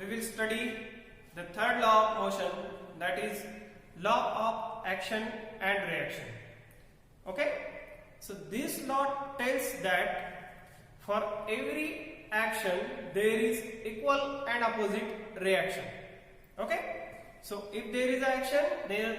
we will study the third law of motion, that is law of action and reaction. Okay, so this law tells that for every action there is equal and opposite reaction. Okay, so if there is action, then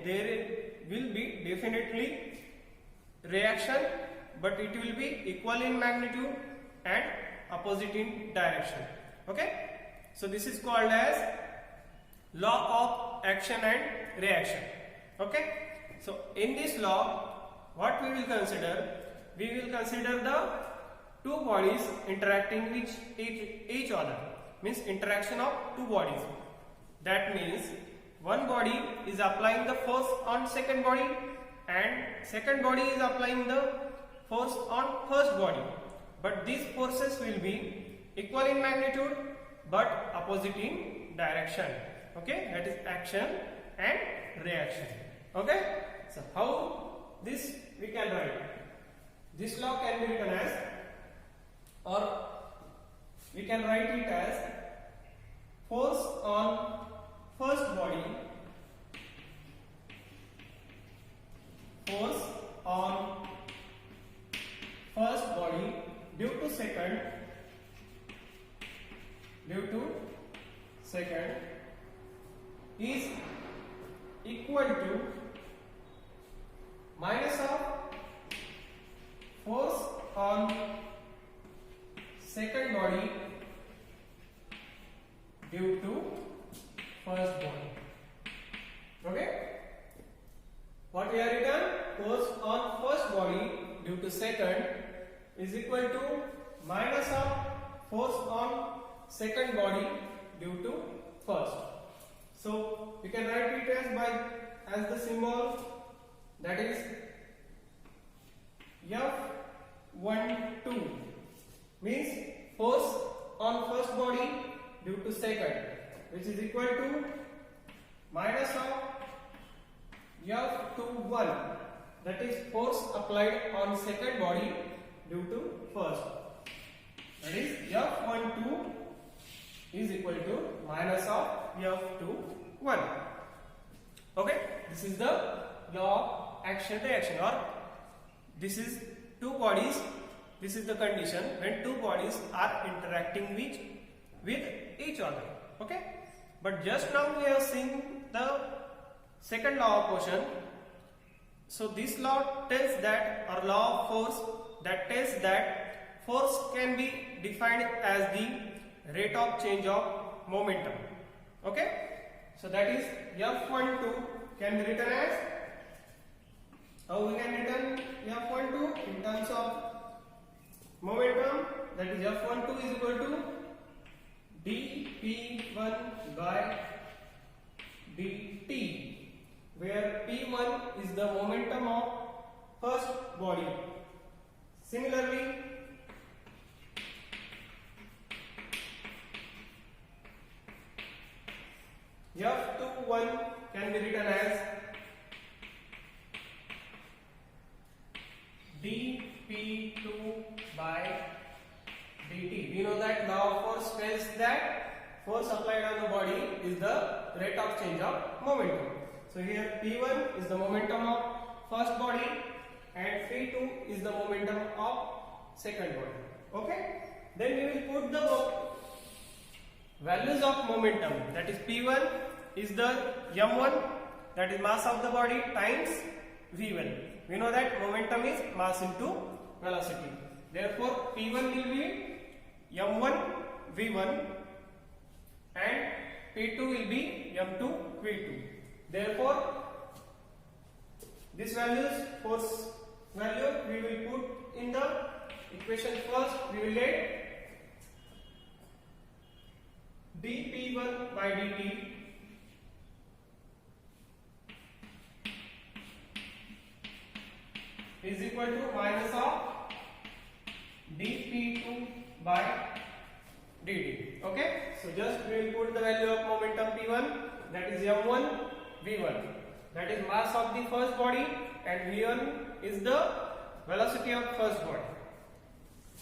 there will be definitely reaction, but it will be equal in magnitude and opposite in direction. Okay, so this is called as law of action and reaction. Okay, so in this law, what we will consider? We will consider the two bodies interacting with each other, means interaction of two bodies. That means one body is applying the force on second body and second body is applying the force on first body, but these forces will be equal in magnitude but opposite in direction. Okay, that is action and reaction. Okay, so how this we can write? This law can be written as, or we can write it as, force on first body, force on first body due to second is equal to minus of force on second body due to first body. Okay, what we have written, force on first body due to second is equal to minus of force on second body due to first. So we can write it as the symbol, that is F12, means force on first body due to second, which is equal to minus of F21, that is force applied on second body due to first. That is F12 is equal to minus of F21. Okay, this is the law of action reaction, or this is two bodies. This is the condition when two bodies are interacting with each other. Okay, but just now we have seen the second law of motion. So this law tells that, or law of force, that tells that force can be defined as the rate of change of momentum. Okay, so that is F12 can be written as, how we can written F12 in terms of momentum, that is F12 is equal to dP1 by dt, where P1 is the momentum of first body. Similarly, F21 can be written as dP2 by dt. We know that law of force tells that force applied on the body is the rate of change of momentum. So here P1 is the momentum of first body and P2 is the momentum of second body. Okay, then we will put the values of momentum, that is P1 is the m1, that is mass of the body, times v1. We know that momentum is mass into velocity. Therefore P1 will be m1 v1 and P2 will be m2 v2. Therefore this values, force value, we will put in the equation first. We will let dP1 by dt is equal to minus of dP2 by dt. Okay, so just we will put the value of momentum P1, that is m1 v1, that is mass of the first body, and v1 is the velocity of first body.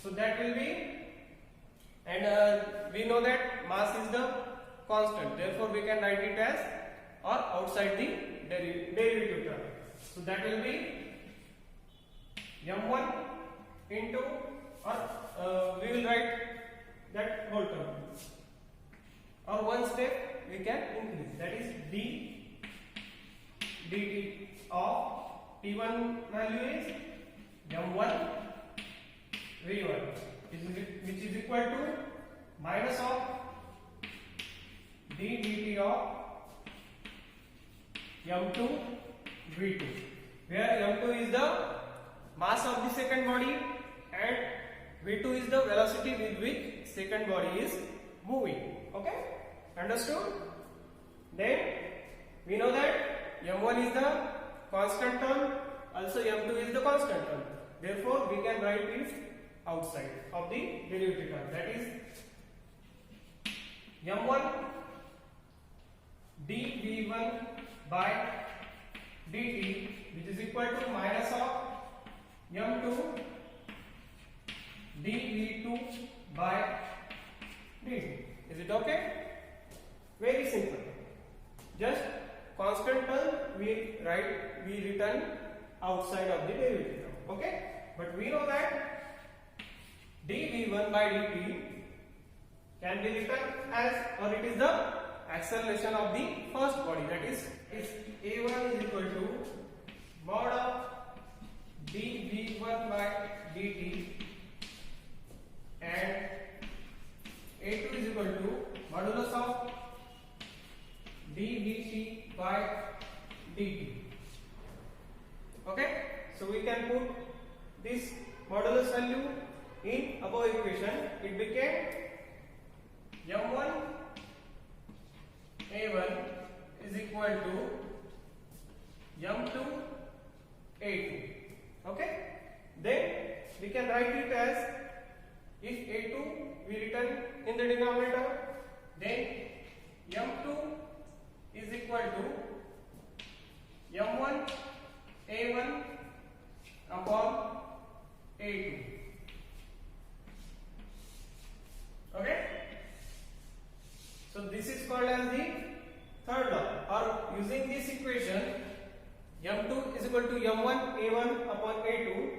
So that will be, and and we know that mass is the constant, therefore we can write it as or outside the derivative term. So that will be m1 into, or we will write that whole term, or one step we can increase, that is d dt of t1 value is m1 v1, which is equal to minus of d dt of m2 v2, where m2 is the mass of the second body and v2 is the velocity with which second body is moving. Okay, understood? Then we know that m1 is the constant term, also m2 is the constant term, therefore we can write it outside of the derivative term, that is m1 dv1 by dt, which is equal to minus of m2 dv2 by dt. Is it okay? Very simple. Just constant term we return outside of the derivative term. Okay? But we know that dv1 by dt can be written as, or it is the acceleration of the first body, that is if a1 is equal to mod of dv1 by dt and a2 is equal to modulus of dvt by dt. Okay, so we can put this modulus value in above equation. It became m1 a1 is equal to m2 a2. Okay, then we can write it as, if a2 we written in the denominator, then m2 is equal to m1 a1 upon a2. Okay, so this is called as the third law, or using this equation m2 is equal to m1 a1 upon a2,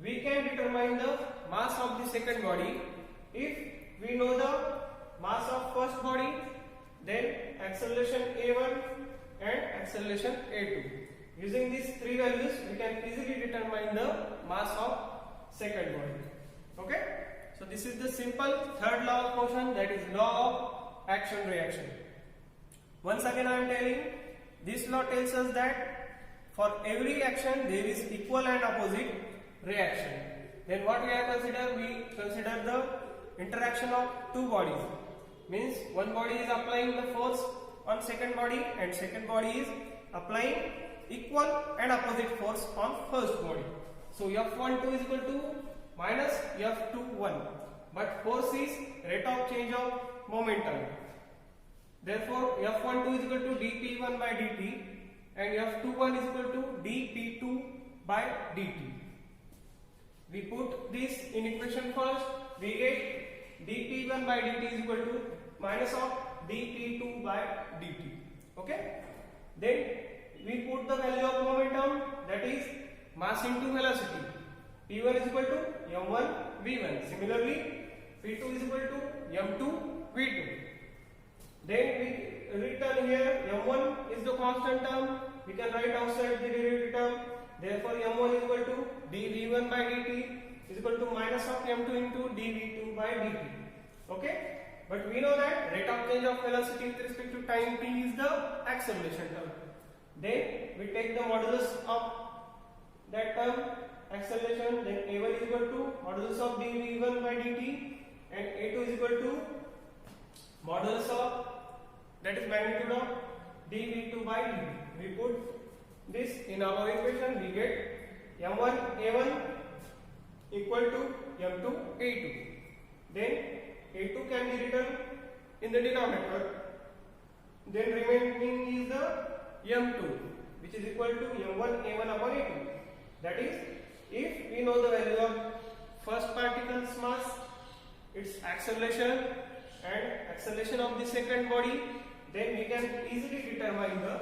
we can determine the mass of the second body. If we know the mass of first body, then acceleration a1 and acceleration a2. Using these three values, we can easily determine the mass of second body. Okay, so this is the simple third law of motion, that is law of action reaction. Once again I am telling, this law tells us that for every action there is equal and opposite reaction. Then what we have considered? We consider the interaction of two bodies. Means one body is applying the force on second body and second body is applying equal and opposite force on first body. So F12 is equal to minus F21, but force is rate of change of momentum. Therefore F12 is equal to dP1 by dt and F21 is equal to dP2 by dt. We put this in equation first, we get dP1 by dt is equal to minus of dP2 by dt. Okay, then we put the value of momentum, that is mass into velocity. P1 is equal to m1 v1. Similarly, P2 is equal to m2 v2. Then we return here m1 is the constant term. We can write outside the derivative term. Therefore, m1 is equal to dv1 by dt is equal to minus of m2 into dv2 by dt. Okay, but we know that rate of change of velocity with respect to time t is the acceleration term. Then we take the modulus of that term, acceleration, then a1 is equal to modulus of dv1 by dt and a2 is equal to modulus of, that is magnitude of dv2 by dt. We put this in our equation, we get m1 a1 equal to m2 a2. Then a2 can be written in the denominator. Then remaining is the m2, which is equal to m1 a1 upon a2. That is, if we know the value of first particle's mass its acceleration and acceleration of the second body, then we can easily determine the